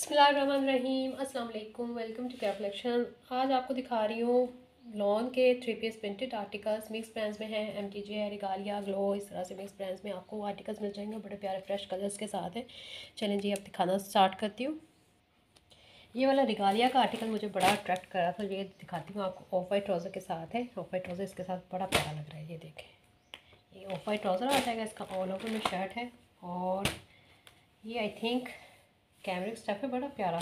बिस्मिल्लाहिर्रहमानिर्रहीम अस्सलाम वालेकुम। Welcome to cap collection. आज आपको दिखा रही हूँ लॉन के 3 piece printed articles mix brands में हैं। MTJ है, रिगालिया, ग्लो, इस तरह से मिक्स ब्रांड्स में आपको आर्टिकल्स मिल जाएंगे। बड़े प्यारे फ्रेश कलर्स के साथ है। चलें जी, अब दिखाना स्टार्ट करती हूँ। ये वाला रिगालिया का आर्टिकल मुझे बड़ा अट्रैक्ट करा था। ये दिखाती हूँ आपको। ऑफ वाइट ट्राउज़र के साथ है। ऑफ वाइट ट्राउज़र इसके साथ बड़ा प्यारा लग रहा है। ये देखें, ये ऑफ वाइट ट्राउज़र आ जाएगा। इसका ऑल ओवर में शर्ट है और ये आई थिंक कैमरिक स्टफ़ है। बड़ा प्यारा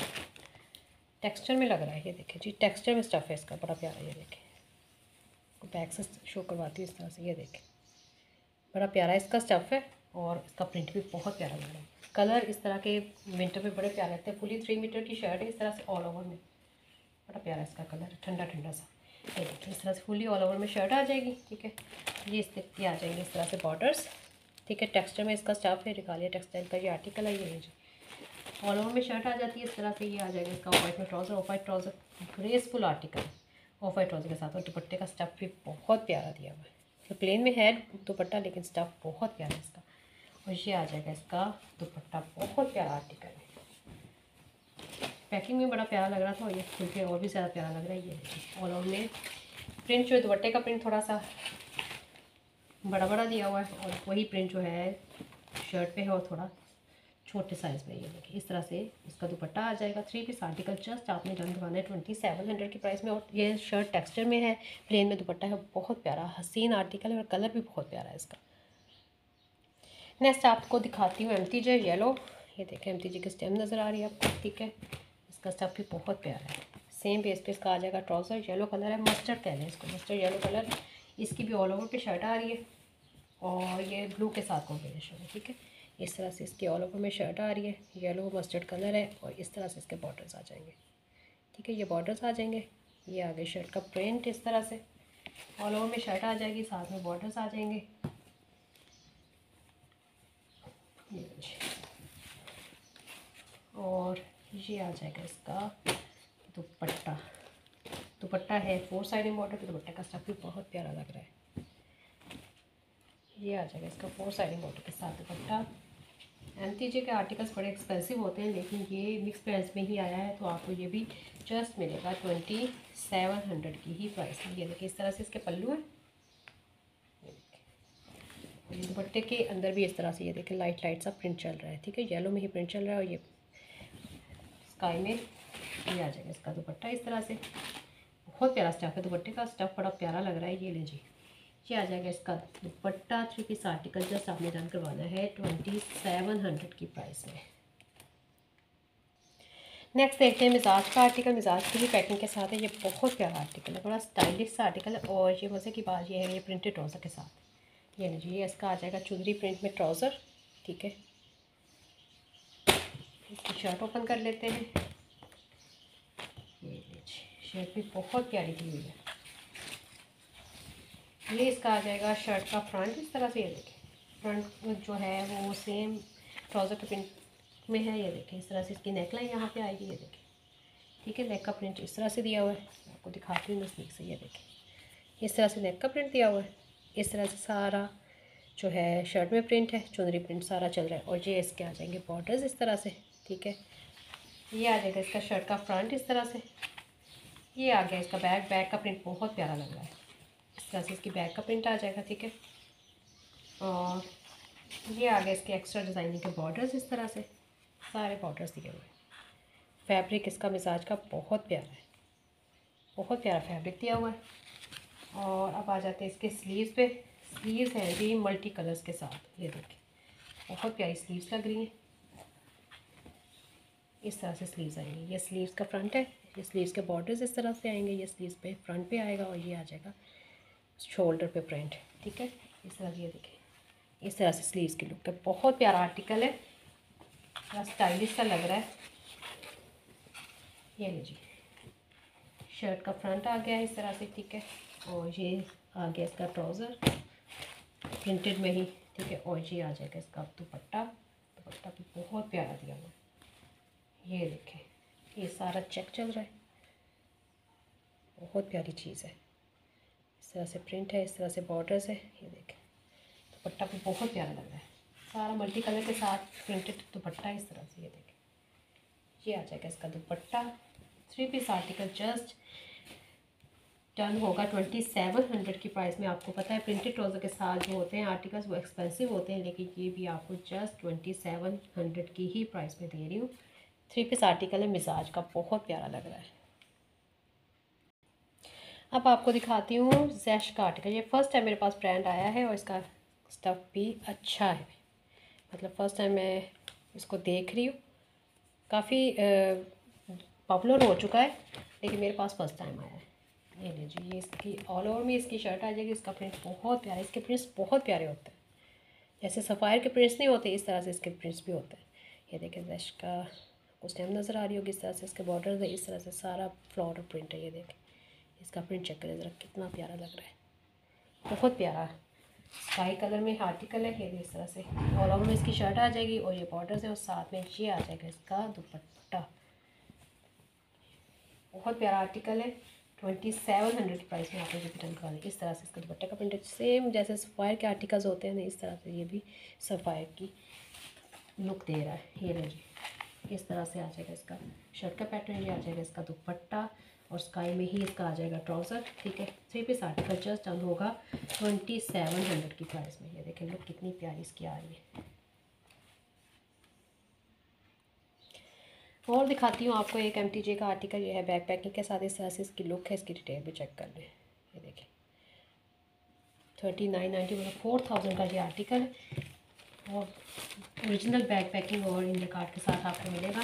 टेक्सचर में लग रहा है। ये देखें जी, टेक्सचर में स्टफ़ है इसका, बड़ा प्यारा। ये देखें, बैक से शो करवाती हूँ इस तरह से। ये देखें, बड़ा प्यारा इसका स्टफ़ है और इसका प्रिंट भी बहुत प्यारा लग रहा है। कलर इस तरह के विंटर में बड़े प्यारे लगते हैं। फुली 3 मीटर की शर्ट है इस तरह से ऑल ओवर में। बड़ा प्यारा इसका कलर, ठंडा ठंडा सा। ये देखिए, इस तरह से फुली ऑल ओवर में शर्ट आ जाएगी। ठीक है, ये इसके आ जाएंगे इस तरह से बॉर्डर्स। ठीक है, टेक्सचर में इसका स्टफ़ है। रिगालिया टेक्सटाइल का ये आर्टिकल है। ये जी ऑल ओवर में शर्ट आ जाती है इस तरह से। ये आ जाएगा इसका ऑफ वाइट में trouser. Of white trouser graceful article of white trouser के साथ। और दुपट्टे का स्टफ़ भी बहुत प्यारा दिया हुआ है। तो प्लेन में है दुपट्टा, लेकिन स्टफ़ बहुत प्यारा है इसका। और ये आ जाएगा इसका दुपट्टा, बहुत प्यारा आर्टिकल है। पैकिंग में बड़ा प्यारा लग रहा था और ये खुल के और भी ज़्यादा प्यारा लग रहा है। ये देखिए, ऑल ओवर में प्रिंट जो है, दुपट्टे का प्रिंट थोड़ा सा बड़ा बड़ा दिया हुआ है और वही प्रिंट जो है शर्ट पे है और थोड़ा छोटे साइज़ में। ये देखिए, इस तरह से इसका दुपट्टा आ जाएगा। 3 पीस आर्टिकल जस्ट आपने डन करवाना है 2700 की प्राइस में। और ये शर्ट टेक्सचर में है, प्लेन में दुपट्टा है। बहुत प्यारा हसीन आर्टिकल है और कलर भी बहुत प्यारा है इसका। नेक्स्ट आपको दिखाती हूँ MTJ येलो। ये देखें, MTJ की स्टेम नज़र आ रही है आपको। ठीक है, इसका स्टफ़ भी बहुत प्यारा है। सेम बेस पे इसका आ जाएगा ट्राउज़र। येलो कलर है, मस्टर्ड कह लें इसको, मस्टर्ड येलो कलर। इसकी भी ऑल ओवर पे शर्ट आ रही है और ये ब्लू के साथ कॉम्बिनेशन है। ठीक है, इस तरह से इसके ऑल ओवर में शर्ट आ रही है। येलो मस्टर्ड कलर है और इस तरह से इसके बॉर्डर्स आ जाएंगे। ठीक है, ये बॉर्डर्स आ जाएंगे। ये आगे शर्ट का प्रिंट इस तरह से ऑल ओवर में शर्ट आ जाएगी, साथ में बॉर्डर्स आ जाएंगे। और ये आ जाएगा इसका दुपट्टा। दुपट्टा है 4 साइड बॉर्डर के। दुपट्टे का स्टफ़ भी बहुत प्यारा लग रहा है। ये आ जाएगा इसका 4 साइड बॉर्डर के साथ दुपट्टा। MTJ के आर्टिकल्स बड़े एक्सपेंसिव होते हैं, लेकिन ये मिक्स प्राइस में ही आया है, तो आपको ये भी जस्ट मिलेगा 2700 की ही प्राइस है। ये देखिए, इस तरह से इसके पल्लू है। ये दुपट्टे के अंदर भी इस तरह से ये देखिए लाइट लाइट सा प्रिंट चल रहा है। ठीक है, येलो में ही प्रिंट चल रहा है और ये स्काई में ये आ जाएगा इसका दुपट्टा इस तरह से। बहुत प्यारा स्टफ़ है, दुपट्टे का स्टफ़ बड़ा प्यारा लग रहा है। ये ले जी, ये आ जाएगा इसका दुपट्टा। 3 पीस आर्टिकल जस्ट आपने डन करवाना है 2700 की प्राइस में। नेक्स्ट देखते हैं मिजाज का आर्टिकल। मिजाज की भी पैकिंग के साथ है। ये बहुत प्यारा आर्टिकल है, बड़ा स्टाइलिश सा आर्टिकल है। और ये मज़े की बात ये है, ये प्रिंटेड ट्राउज़र के साथ। ये लीजिए, ये इसका आ जाएगा चुनरी प्रिंट में ट्राउज़र। ठीक है, इसकी शर्ट ओपन कर लेते हैं। ये लीजिए, शर्ट भी बहुत प्यारी दी हुई है। ये इसका आ जाएगा शर्ट का फ्रंट इस तरह से। ये देखिए, फ्रंट जो है वो सेम ट्राउज़र के प्रिंट में है। ये देखें, इस तरह से इसकी नेकलाइन यहाँ पे आएगी। ये देखें, ठीक है, नेक का प्रिंट इस तरह से दिया हुआ है। आपको दिखाती हूँ नज़दीक से। ये देखें, इस तरह से नेक का प्रिंट दिया हुआ है। इस तरह से सारा जो है शर्ट में प्रिंट है, चुनरी प्रिंट सारा चल रहा है। और ये इसके आ जाएंगे बॉर्डर्स इस तरह से। ठीक है, ये आ जाएगा इसका शर्ट का फ्रंट इस तरह से। ये आ गया इसका बैक। बैक का प्रिंट बहुत प्यारा लग रहा है। इस तरह से इसकी बैक का प्रिंट आ जाएगा। ठीक है, और ये आ गया इसके एक्स्ट्रा डिज़ाइनिंग के बॉर्डर्स इस तरह से, सारे बॉर्डर्स दिए हुए हैं। फैब्रिक इसका मिजाज का बहुत प्यारा है, बहुत प्यारा फैब्रिक दिया हुआ है। और अब आ जाते हैं इसके स्लीव्स पे। स्लीव्स हैं जी मल्टी कलर्स के साथ। ये देखिए, बहुत प्यारी स्लीव्स लग रही हैं। इस तरह से स्लीव्स आएंगी। ये स्लीव्स का फ्रंट है। ये स्लीव्स के बॉर्डर्स इस तरह से आएंगे। ये स्लीव्स पे फ्रंट पे आएगा और ये आ जाएगा शोल्डर पे प्रिंट। ठीक है, इस तरह से। ये देखिए, इस तरह से स्लीव्स की लुक है। बहुत प्यारा आर्टिकल है, थोड़ा स्टाइलिश सा लग रहा है। ये लीजिए, शर्ट का फ्रंट आ गया है इस तरह से। ठीक है, और ये आ गया इसका ट्राउज़र प्रिंटेड में ही। ठीक है, और ये आ जाएगा इसका दुपट्टा। दुपट्टा भी बहुत प्यारा दिया हुआ है। ये देखें, ये सारा चेक चल रहा है। बहुत प्यारी चीज़ है। इस तरह से प्रिंट है, इस तरह से बॉर्डर्स है। ये देखें, दुपट्टा भी बहुत प्यारा लग रहा है। सारा मल्टी कलर के साथ प्रिंटेड दुपट्टा इस तरह से। ये देखें, ये आ जाएगा इसका दुपट्टा। 3 पीस आर्टिकल जस्ट डन होगा 2700 की प्राइस में। आपको पता है प्रिंटेड ट्राउज़र के साथ जो होते हैं आर्टिकल्स वो एक्सपेंसिव होते हैं, लेकिन ये भी आपको जस्ट 2700 की ही प्राइस में दे रही हूँ। 3 पीस आर्टिकल है, मिजाज का बहुत प्यारा लग रहा है। अब आपको दिखाती हूँ जैश का आर्टिकल। ये फर्स्ट टाइम मेरे पास ब्रांड आया है और इसका स्टफ़ भी अच्छा है, मतलब फ़र्स्ट टाइम मैं इसको देख रही हूँ। काफ़ी पॉपुलर हो चुका है, लेकिन मेरे पास फर्स्ट टाइम आया है। ये लीजिए, ये इसकी ऑल ओवर में इसकी शर्ट आ जाएगी। इसका प्रिंट बहुत प्यारा है, इसके प्रिंट्स बहुत प्यारे होते हैं। जैसे सफ़ायर के प्रिंट्स नहीं होते, इस तरह से इसके प्रिंट्स भी होते हैं। ये देखें, जैश का कुछ टाइम नज़र आ रही होगी। इस तरह से इसके बॉर्डर है, इस तरह से सारा फ्लोरल प्रिंट है। ये देखें, इसका प्रिंट चेक करें ज़रा, कितना प्यारा लग रहा है, बहुत प्यारा। स्काई कलर में आर्टिकल है। ये इस तरह से ऑल ओवर में इसकी शर्ट आ जाएगी और ये बॉर्डर है, और साथ में ये आ जाएगा इसका दुपट्टा। बहुत प्यारा आर्टिकल है। 2700 की प्राइस में आपने जो रिटर्न करा इस तरह से इसका दुपट्टे का प्रिंट सेम जैसे सफ़ायर के आर्टिकल्स होते हैं ना, इस तरह से ये भी सफ़ायर की लुक दे रहा है। ये लीजिए, इस तरह से आ जाएगा इसका शर्ट का पैटर्न। ये आ जाएगा इसका दुपट्टा और स्काई में ही इसका आ जाएगा ट्राउज़र। ठीक है, 3 पीस आर्टिकल जस्ट डन होगा 2700 की प्राइस में। ये देखें लुक कितनी प्यारी इसकी आ रही है। और दिखाती हूँ आपको एक MTJ का आर्टिकल। ये है बैक पैकिंग के साथ, इस तरह से इसकी लुक है। इसकी डिटेल भी चेक कर लें। ये देखें 3990 मतलब 4000 का ये आर्टिकल है, और ओरिजिनल बैक पैकिंग और इंडिया कार्ड के साथ आपको मिलेगा।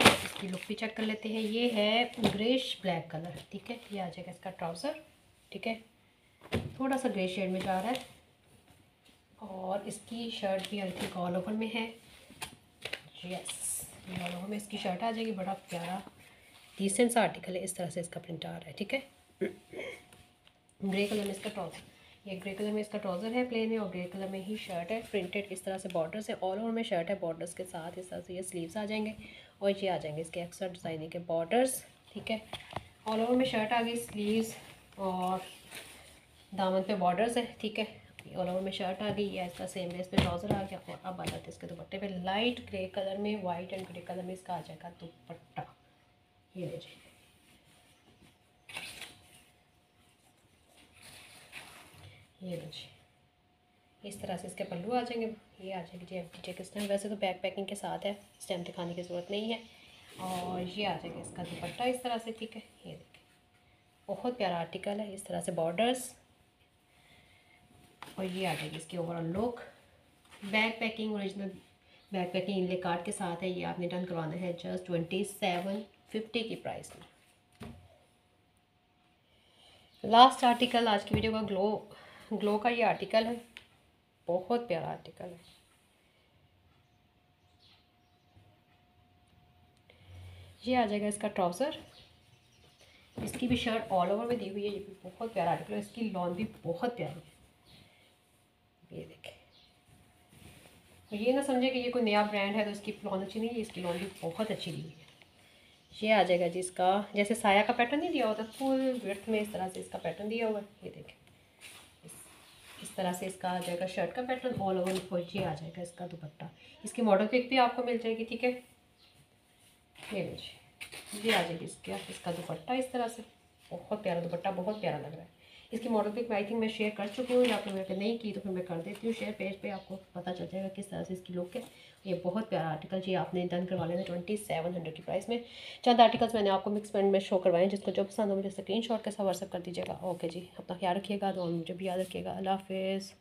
इसकी लुक भी चेक कर लेते हैं। ये है ग्रेश ब्लैक कलर। ठीक है, ये आ जाएगा इसका ट्राउज़र। ठीक है, थोड़ा सा ग्रे शेड में जा रहा है, और इसकी शर्ट भी आई थिंक ऑल ओवर में है। यस, ऑल ओवर में इसकी शर्ट आ जाएगी। बड़ा प्यारा डिसेंट सा आर्टिकल है। इस तरह से इसका प्रिंट आ रहा है। ठीक है, ग्रे कलर में इसका ट्राउज़र, ये ग्रे कलर में इसका ट्राउज़र है, प्लेन है, और ग्रे कलर में ही शर्ट है। प्रिंटेड इस तरह से बॉर्डर्स है, ऑल ओवर में शर्ट है। बॉर्डर्स के साथ इस तरह से ये स्लीव्स आ जाएंगे, और ये आ जाएंगे इसके एक्स्ट्रा डिज़ाइनिंग के बॉर्डर्स। ठीक है, ऑल ओवर में शर्ट आ गई, स्लीव्स और दामन पे बॉर्डर्स है। ठीक है, ऑल ओवर में शर्ट आ गई, या इसका सेम बेस पे ट्राउज़र आ गया। और अब आ जाते हैं इसके दुपट्टे पे। लाइट ग्रे कलर में, वाइट एंड ग्रे कलर में इसका आ जाएगा दुपट्टा। ये लीजिए, ये लीजिए, इस तरह से इसके पल्लू आ जाएंगे। ये आ जाएगी जी MTJ के स्टैम्प। वैसे तो बैक पैकिंग के साथ है, स्टैम्प दिखाने की ज़रूरत नहीं है। और ये आ जाएगा इसका दुपट्टा इस तरह से। ठीक है, ये देखिए बहुत प्यारा आर्टिकल है। इस तरह से बॉर्डर्स, और ये आ जाएगी इसकी overall look. Back packing original back packing India card के साथ है। ये आपने डन करवाना है जस्ट 2750 की प्राइस में। लास्ट आर्टिकल आज की वीडियो का ग्लो का ये आर्टिकल है, बहुत प्यारा आर्टिकल है। ये आ जाएगा इसका ट्राउज़र। इसकी भी शर्ट ऑल ओवर में दी हुई है। ये भी बहुत प्यारा आर्टिकल है। इसकी लॉन भी बहुत प्यारी है। ये देखें, ये ना समझे कि ये कोई नया ब्रांड है तो इसकी लॉन अच्छी नहीं है। इसकी लॉन भी बहुत अच्छी दी हुई है। ये आ जाएगा जी इसका, जैसे साया का पैटर्न नहीं दिया होता फुल विड्थ में, इस तरह से इसका पैटर्न दिया हुआ है। ये देखें, इस तरह से इसका आ जाएगा शर्ट का पैटर्न ऑल ओवर। ये आ जाएगा इसका दुपट्टा। इसकी मॉडल पिक भी आपको मिल जाएगी। ठीक है, ये लीजिए, ये आ जाएगी इसका दुपट्टा इस तरह से। बहुत प्यारा दुपट्टा, बहुत प्यारा लग रहा है। इसकी मॉडल पिक आई थिंक मैं शेयर कर चुकी हूँ, या फिर मैंने नहीं की तो फिर मैं कर देती हूँ शेयर पेज पे। आपको पता चल जाएगा किस तरह से इसकी लुक है। ये बहुत प्यारा आर्टिकल जी आपने डन करवा लेना 2700 की प्राइस में। चंद आर्टिकल्स मैंने आपको मिक्स पेंट में शो करवाए, जिसको जो पसंद हो मुझे स्क्रीनशॉट के साथ व्हाट्सएप कर दीजिएगा। ओके जी, अपना ख्याल रखिएगा, तो मुझे भी याद रखिएगा। अल्लाह हाफिज़।